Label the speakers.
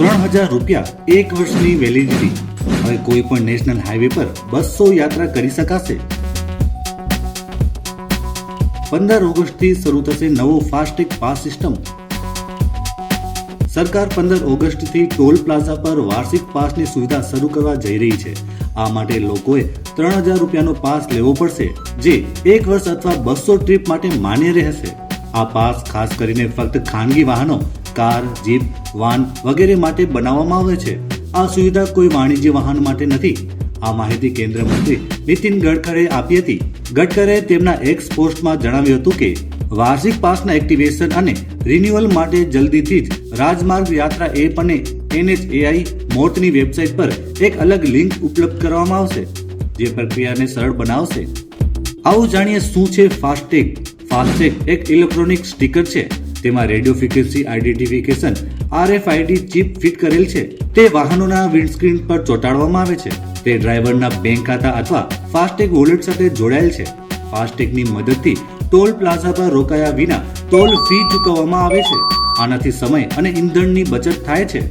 Speaker 1: ₹3000 1 વર્ષની વેલિડિટી. હવે કોઈ પણ નેશનલ હાઈવે પર 200 યાત્રા કરી શકાશે. 15 ઓગસ્ટથી શરૂ થશે નવો ફાસ્ટેગ પાસ સિસ્ટમ. સરકાર 15 ઓગસ્ટથી ટોલ પ્લાઝા પર વાર્ષિક પાસની સુવિધા શરૂ કરવા જઈ રહી છે. આ માટે લોકોએ ₹3000 પાસ લેવો પડશે, જે 1 વર્ષ અથવા 200 ટ્રીપ માટે માન્ય રહેશે. આ પાસ ખાસ કરીને ફક્ત ખાનગી વાહનો, કાર, જીપ, વાન વગેરે માટે બનાવવામાં આવે છે. આ સુવિધા કોઈ વાણિજ્ય વાહન માટે નથી. આ માહિતી કેન્દ્રીય મંત્રી નીતિન ગડકરીએ આપી હતી. ગડકરીએ તેમના એક્સ પોસ્ટમાં જણાવ્યું હતું કે વાર્ષિક પાસના એક્ટિવેશન અને રિન્યુઅલ માટે જલ્દીથી જ રાજમાર્ગ યાત્રા એપ અને NHAI મોર્ટની વેબસાઇટ પર એક અલગ લિંક ઉપલબ્ધ કરવામાં આવશે, જે પ્રક્રિયાને સરળ બનાવશે. આવું જાણીએ શું છે ફાસ્ટેગ. ફાસ્ટેગ એક ઇલેક્ટ્રોનિક સ્ટીકર છે. તેમાં radio frequency identification RFID chip fit કરેલ છે. તે વાહનોના વિન્ડસ્ક્રીન પર ચોંટાડવામાં આવે છે. તે ડ્રાઈવરના બેંક ખાતા અથવા ફાસ્ટેગ વોલેટ સાથે જોડાયેલ છે. ફાસ્ટેગની મદદથી ટોલ પ્લાઝા પર રોકાયા વિના ટોલ ફી ચૂકવવામાં આવે છે. આનાથી સમય અને ઈંધણની બચત થાય છે.